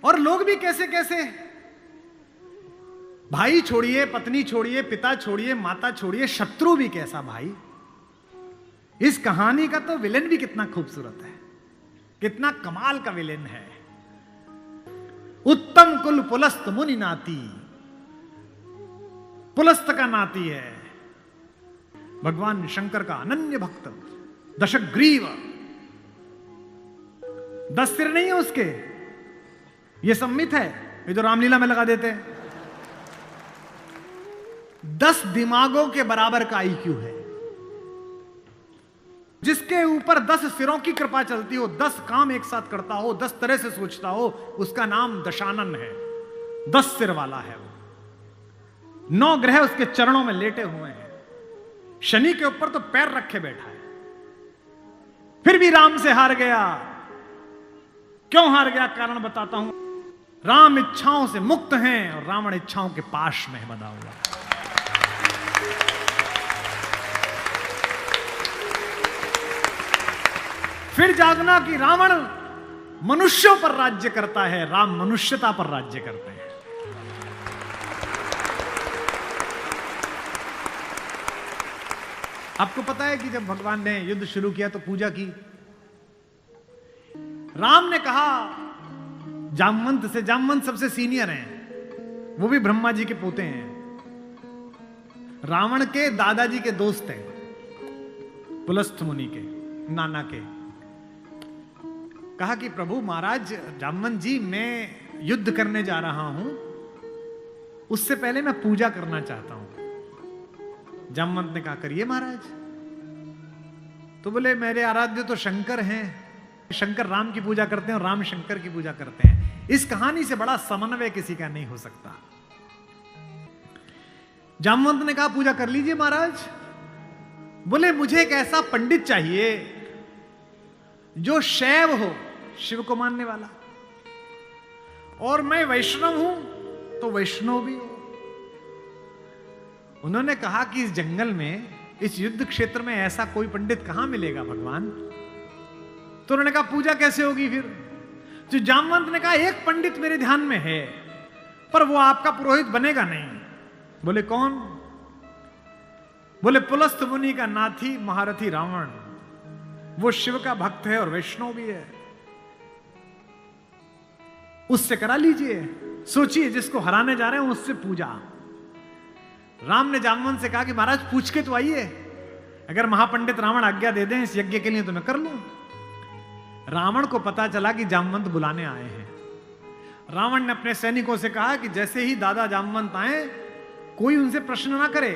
और लोग भी कैसे कैसे, भाई छोड़िए, पत्नी छोड़िए, पिता छोड़िए, माता छोड़िए, शत्रु भी कैसा भाई। इस कहानी का तो विलेन भी कितना खूबसूरत है, कितना कमाल का विलेन है। उत्तम कुल पुलस्त मुनि नाती, पुलस्त का नाती है भगवान शंकर का अनन्य भक्त, दशग्रीव। 10 सिर नहीं है उसके, ये सम्मित है, ये जो रामलीला में लगा देते हैं। 10 दिमागों के बराबर का आईक्यू है। जिसके ऊपर 10 सिरों की कृपा चलती हो, 10 काम एक साथ करता हो, 10 तरह से सोचता हो, उसका नाम दशानन है। 10 सिर वाला है वो। 9 ग्रह उसके चरणों में लेटे हुए हैं। शनि के ऊपर तो पैर रखे बैठा है, फिर भी राम से हार गया। क्यों हार गया, कारण बताता हूं। राम इच्छाओं से मुक्त हैं और रावण इच्छाओं के पाश में बंधा हुआ। फिर जागना कि रावण मनुष्यों पर राज्य करता है, राम मनुष्यता पर राज्य करते हैं। आपको पता है कि जब भगवान ने युद्ध शुरू किया तो पूजा की। राम ने कहा जामवंत से, जामवंत सबसे सीनियर हैं, वो भी ब्रह्मा जी के पोते हैं, रावण के दादाजी के दोस्त हैं, पुलस्थ मुनि के नाना के। कहा कि प्रभु महाराज जामवंत जी, मैं युद्ध करने जा रहा हूं, उससे पहले मैं पूजा करना चाहता हूं। जामवंत ने कहा करिए महाराज। तो बोले मेरे आराध्य तो शंकर हैं, शंकर राम की पूजा करते हैं और राम शंकर की पूजा करते हैं। इस कहानी से बड़ा समन्वय किसी का नहीं हो सकता। जामवंत ने कहा पूजा कर लीजिए महाराज। बोले मुझे एक ऐसा पंडित चाहिए जो शैव हो, शिव को मानने वाला, और मैं वैष्णव हूं तो वैष्णव भी हो। उन्होंने कहा कि इस जंगल में, इस युद्ध क्षेत्र में ऐसा कोई पंडित कहां मिलेगा भगवान। तो उन्होंने कहा पूजा कैसे होगी फिर। तो जामवंत ने कहा एक पंडित मेरे ध्यान में है, पर वो आपका पुरोहित बनेगा नहीं। बोले कौन। बोले पुलस्थ मुनि का नाथी महारथी रावण, वो शिव का भक्त है और वैष्णव भी है, उससे करा लीजिए। सोचिए जिसको हराने जा रहे हैं उससे पूजा। राम ने जामवंत से कहा कि महाराज पूछ के तो आइए, अगर महापंडित रावण आज्ञा दे दें इस यज्ञ के लिए तो मैं कर लूं। रावण को पता चला कि जामवंत बुलाने आए हैं। रावण ने अपने सैनिकों से कहा कि जैसे ही दादा जामवंत आए, कोई उनसे प्रश्न ना करे,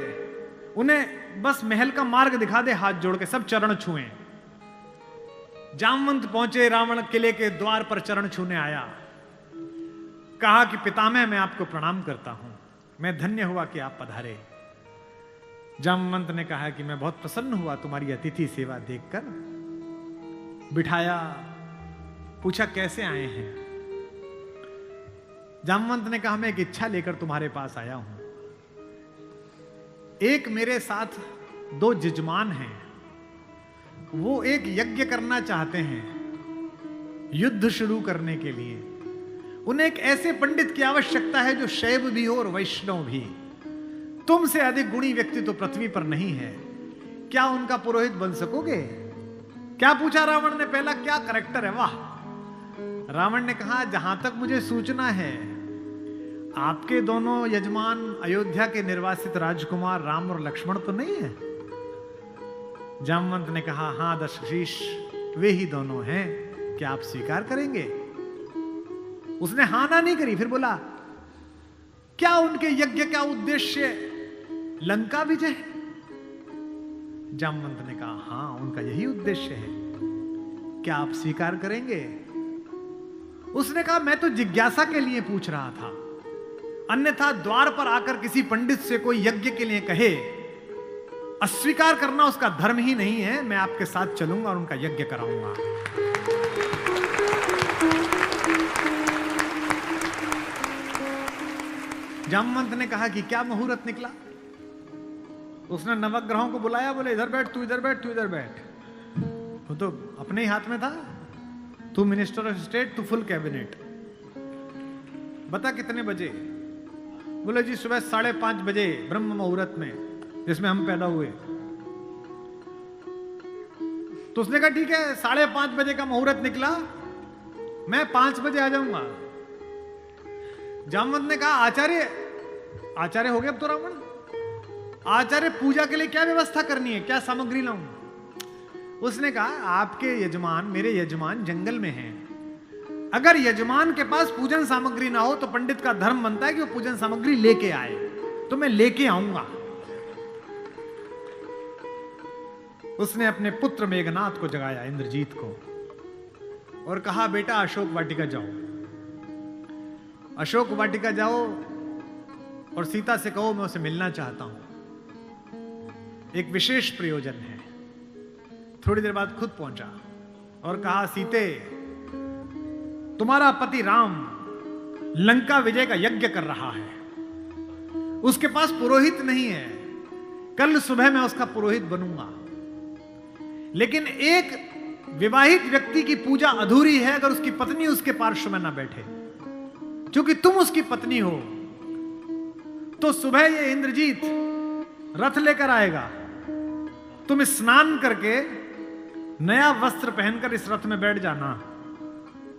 उन्हें बस महल का मार्ग दिखा दे, हाथ जोड़ के सब चरण छुएं। जामवंत पहुंचे, रावण किले के द्वार पर चरण छूने आया। कहा कि पितामह मैं आपको प्रणाम करता हूं, मैं धन्य हुआ कि आप पधारे। जामवंत ने कहा कि मैं बहुत प्रसन्न हुआ तुम्हारी अतिथि सेवा देखकर। बिठाया, पूछा कैसे आए हैं। जामवंत ने कहा मैं एक इच्छा लेकर तुम्हारे पास आया हूं। एक मेरे साथ 2 जजमान हैं, वो एक यज्ञ करना चाहते हैं युद्ध शुरू करने के लिए। उन्हें एक ऐसे पंडित की आवश्यकता है जो शैव भी हो और वैष्णव भी। तुमसे अधिक गुणी व्यक्ति तो पृथ्वी पर नहीं है, क्या उनका पुरोहित बन सकोगे। क्या पूछा रावण ने पहला, क्या करेक्टर है, वाह। रावण ने कहा जहां तक मुझे सूचना है आपके दोनों यजमान अयोध्या के निर्वासित राजकुमार राम और लक्ष्मण तो नहीं है। जामवंत ने कहा हां दशशीष, वे ही दोनों हैं, क्या आप स्वीकार करेंगे। उसने हां ना नहीं करी, फिर बोला क्या उनके यज्ञ का उद्देश्य लंका विजय। जामवंत ने कहा हां उनका यही उद्देश्य है, क्या आप स्वीकार करेंगे। उसने कहा मैं तो जिज्ञासा के लिए पूछ रहा था, अन्यथा द्वार पर आकर किसी पंडित से कोई यज्ञ के लिए कहे, अस्वीकार करना उसका धर्म ही नहीं है। मैं आपके साथ चलूंगा और उनका यज्ञ कराऊंगा। जामवंत ने कहा कि क्या मुहूर्त निकला। उसने नवग्रहों को बुलाया, बोले इधर बैठ, तू इधर बैठ, तू इधर बैठ। वो तो अपने ही हाथ में था, तू मिनिस्टर ऑफ स्टेट, तू फुल कैबिनेट। बता कितने बजे? बोले जी सुबह 5:30 बजे ब्रह्म मुहूर्त में, जिसमें हम पैदा हुए। तो उसने कहा ठीक है, 5:30 बजे का मुहूर्त निकला, मैं 5 बजे आ जाऊंगा। जामवंत ने कहा आचार्य, आचार्य हो गया अब तो रावण, आचार्य पूजा के लिए क्या व्यवस्था करनी है, क्या सामग्री लाऊं? उसने कहा आपके यजमान, मेरे यजमान जंगल में हैं, अगर यजमान के पास पूजन सामग्री ना हो तो पंडित का धर्म बनता है कि वो पूजन सामग्री लेके आए, तो मैं लेके आऊंगा। उसने अपने पुत्र मेघनाथ को जगाया, इंद्रजीत को, और कहा बेटा अशोक वाटिका जाओ, अशोक वाटिका जाओ और सीता से कहो मैं उसे मिलना चाहता हूं, एक विशेष प्रयोजन है। थोड़ी देर बाद खुद पहुंचा और कहा सीते, तुम्हारा पति राम लंका विजय का यज्ञ कर रहा है, उसके पास पुरोहित नहीं है, कल सुबह मैं उसका पुरोहित बनूंगा, लेकिन एक विवाहित व्यक्ति की पूजा अधूरी है अगर उसकी पत्नी उसके पार्श्व में ना बैठे। क्योंकि तुम उसकी पत्नी हो, तो सुबह ये इंद्रजीत रथ लेकर आएगा, तुम स्नान करके नया वस्त्र पहनकर इस रथ में बैठ जाना,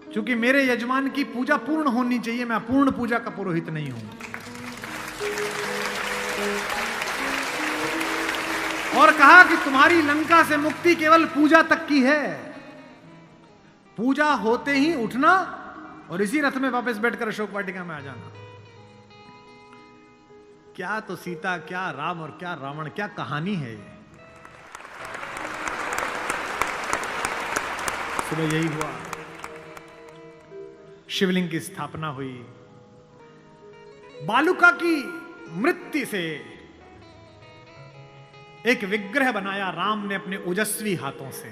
क्योंकि मेरे यजमान की पूजा पूर्ण होनी चाहिए, मैं अपूर्ण पूजा का पुरोहित नहीं हूं। और कहा कि तुम्हारी लंका से मुक्ति केवल पूजा तक की है, पूजा होते ही उठना और इसी रथ में वापस बैठकर अशोक वाटिका में आ जाना। क्या तो सीता, क्या राम और क्या रावण, क्या कहानी है ये। सुबह यही हुआ, शिवलिंग की स्थापना हुई, बालुका की मृत्यु से एक विग्रह बनाया राम ने अपने ओजस्वी हाथों से।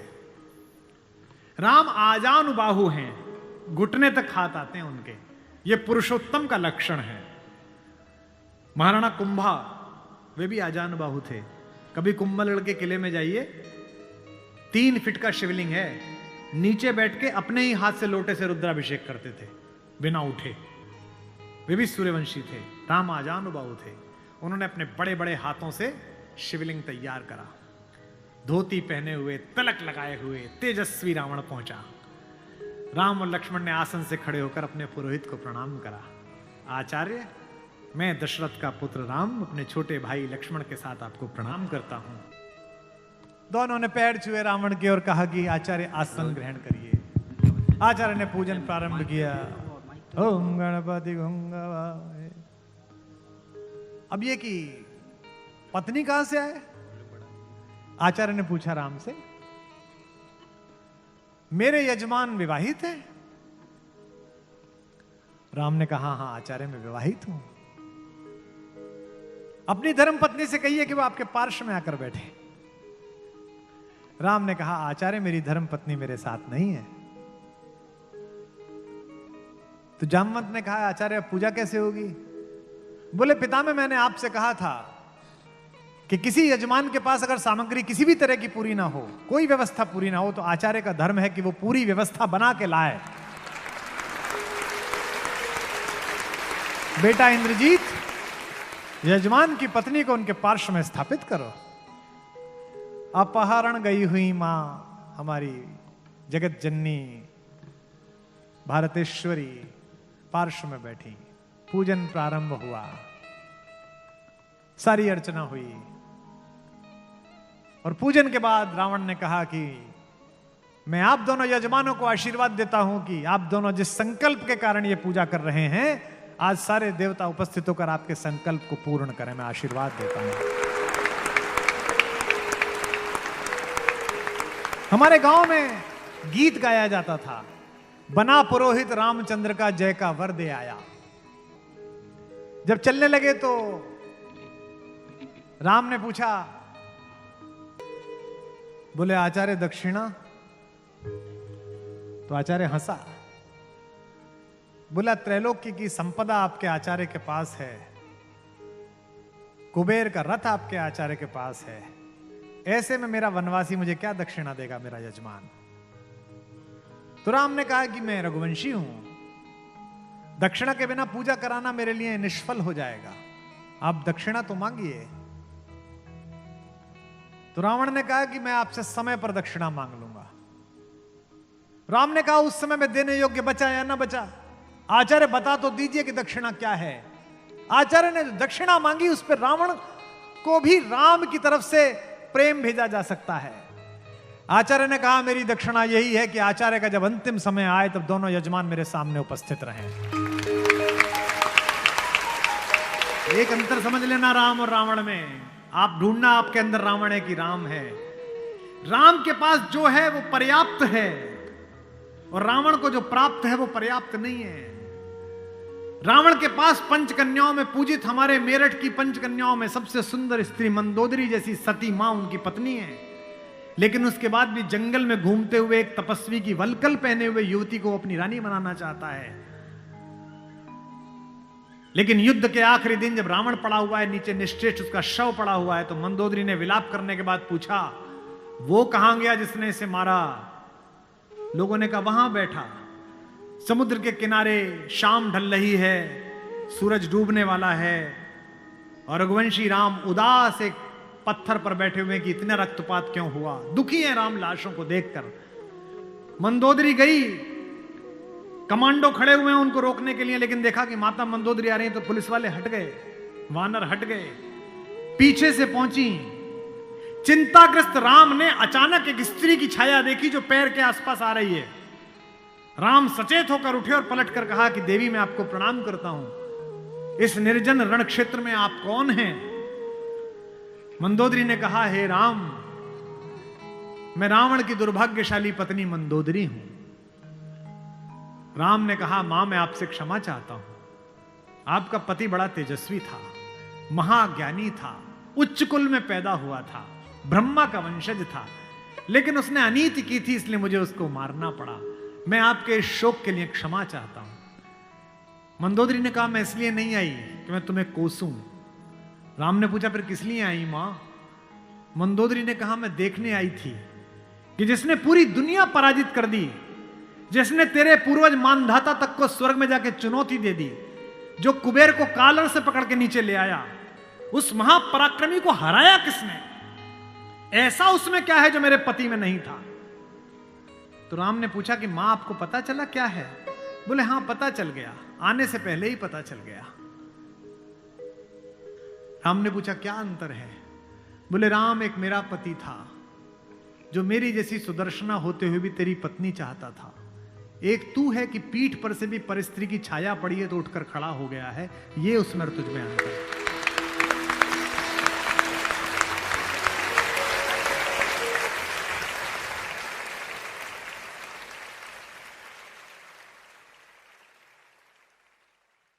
राम आजानुबाहु हैं, घुटने तक हाथ आते हैं उनके, ये पुरुषोत्तम का लक्षण है। महाराणा कुंभा वे भी आजानुबाहु थे। कभी कुंभलगढ़ के किले में जाइए, 3 फीट का शिवलिंग है, नीचे बैठ के अपने ही हाथ से लोटे से रुद्राभिषेक करते थे बिना उठे। वे भी सूर्यवंशी थे, राम आजानुबाहु थे। उन्होंने अपने बड़े बड़े हाथों से शिवलिंग तैयार करा, धोती पहने हुए, तिलक लगाए हुए तेजस्वी रावण पहुंचा। राम और लक्ष्मण ने आसन से खड़े होकर अपने पुरोहित को प्रणाम करा। आचार्य, मैं दशरथ का पुत्र राम अपने छोटे भाई लक्ष्मण के साथ आपको प्रणाम करता हूं। दोनों ने पैर छुए रावण के और कहा कि आचार्य आसन ग्रहण करिए। आचार्य ने पूजन प्रारंभ किया। ओम गणपति गंगावाय। अब ये कि पत्नी कहां से आए? आचार्य ने पूछा राम से। मेरे यजमान विवाहित है? राम ने कहा हाँ आचार्य मैं विवाहित हूं। अपनी धर्म पत्नी से कहिए कि वो आपके पार्श्व में आकर बैठे। राम ने कहा आचार्य मेरी धर्म पत्नी मेरे साथ नहीं है। तो जामवंत ने कहा आचार्य अब पूजा कैसे होगी? बोले पितामह मैंने आपसे कहा था कि किसी यजमान के पास अगर सामग्री किसी भी तरह की पूरी ना हो, कोई व्यवस्था पूरी ना हो, तो आचार्य का धर्म है कि वो पूरी व्यवस्था बना के लाए। बेटा इंद्रजीत, यजमान की पत्नी को उनके पार्श्व में स्थापित करो। अपहरण गई हुई मां हमारी जगत जननी भारतेश्वरी पार्श्व में बैठी। पूजन प्रारंभ हुआ, सारी अर्चना हुई और पूजन के बाद रावण ने कहा कि मैं आप दोनों यजमानों को आशीर्वाद देता हूं कि आप दोनों जिस संकल्प के कारण ये पूजा कर रहे हैं, आज सारे देवता उपस्थित होकर आपके संकल्प को पूर्ण करें। मैं आशीर्वाद देता हूं। हमारे गांव में गीत गाया जाता था, बना पुरोहित रामचंद्र का जय का वर दे आया। जब चलने लगे तो राम ने पूछा, बोले आचार्य दक्षिणा? तो आचार्य हंसा। बोला त्रैलोक्य की संपदा आपके आचार्य के पास है, कुबेर का रथ आपके आचार्य के पास है, ऐसे में मेरा वनवासी मुझे क्या दक्षिणा देगा मेरा यजमान? तो राम ने कहा कि मैं रघुवंशी हूं, दक्षिणा के बिना पूजा कराना मेरे लिए निष्फल हो जाएगा, आप दक्षिणा तो मांगिए। तो रावण ने कहा कि मैं आपसे समय पर दक्षिणा मांग लूंगा। राम ने कहा उस समय में देने योग्य बचा या ना बचा? आचार्य बता तो दीजिए कि दक्षिणा क्या है। आचार्य ने जो दक्षिणा मांगी उस पर रावण को भी राम की तरफ से प्रेम भेजा जा सकता है। आचार्य ने कहा मेरी दक्षिणा यही है कि आचार्य का जब अंतिम समय आए तब दोनों यजमान मेरे सामने उपस्थित रहें। एक अंतर समझ लेना राम और रावण में। आप ढूंढना आपके अंदर रावण है कि राम है। राम के पास जो है वो पर्याप्त है और रावण को जो प्राप्त है वो पर्याप्त नहीं है। रावण के पास पंचकन्याओं में पूजित हमारे मेरठ की पंचकन्याओं में सबसे सुंदर स्त्री मंदोदरी जैसी सती मां उनकी पत्नी है, लेकिन उसके बाद भी जंगल में घूमते हुए एक तपस्वी की वलकल पहने हुए युवती को अपनी रानी बनाना चाहता है। लेकिन युद्ध के आखिरी दिन जब रावण पड़ा हुआ है नीचे, निश्चेष्ट उसका शव पड़ा हुआ है, तो मंदोदरी ने विलाप करने के बाद पूछा वो कहां गया जिसने इसे मारा? लोगों ने कहा वहां बैठा। समुद्र के किनारे शाम ढल रही है, सूरज डूबने वाला है और रघुवंशी राम उदास एक पत्थर पर बैठे हुए कि इतना रक्तपात क्यों हुआ। दुखी है राम लाशों को देखकर। मंदोदरी गई, कमांडो खड़े हुए हैं उनको रोकने के लिए, लेकिन देखा कि माता मंदोदरी आ रही है तो पुलिस वाले हट गए, वानर हट गए। पीछे से पहुंची, चिंताग्रस्त राम ने अचानक एक स्त्री की छाया देखी जो पैर के आसपास आ रही है। राम सचेत होकर उठे और पलटकर कहा कि देवी मैं आपको प्रणाम करता हूं, इस निर्जन रण क्षेत्र में आप कौन हैं? मंदोदरी ने कहा हे राम, मैं रावण की दुर्भाग्यशाली पत्नी मंदोदरी हूं। राम ने कहा मां मैं आपसे क्षमा चाहता हूं। आपका पति बड़ा तेजस्वी था, महाज्ञानी था, उच्च कुल में पैदा हुआ था, ब्रह्मा का वंशज था, लेकिन उसने अनीति की थी इसलिए मुझे उसको मारना पड़ा। मैं आपके इस शोक के लिए क्षमा चाहता हूं। मंदोदरी ने कहा मैं इसलिए नहीं आई कि मैं तुम्हें कोसूं। राम ने पूछा फिर किस लिए आई मां? मंदोदरी ने कहा मैं देखने आई थी कि जिसने पूरी दुनिया पराजित कर दी, जिसने तेरे पूर्वज मानधाता तक को स्वर्ग में जाके चुनौती दे दी, जो कुबेर को कालर से पकड़ के नीचे ले आया, उस महापराक्रमी को हराया किसने? ऐसा उसमें क्या है जो मेरे पति में नहीं था? तो राम ने पूछा कि मां आपको पता चला क्या है? बोले हां पता चल गया, आने से पहले ही पता चल गया। राम ने पूछा क्या अंतर है? बोले राम एक मेरा पति था जो मेरी जैसी सुदर्शना होते हुए भी तेरी पत्नी चाहता था। एक तू है कि पीठ पर से भी परस्त्री की छाया पड़ी है तो उठकर खड़ा हो गया है। ये उसमें तुझ में अंतर है।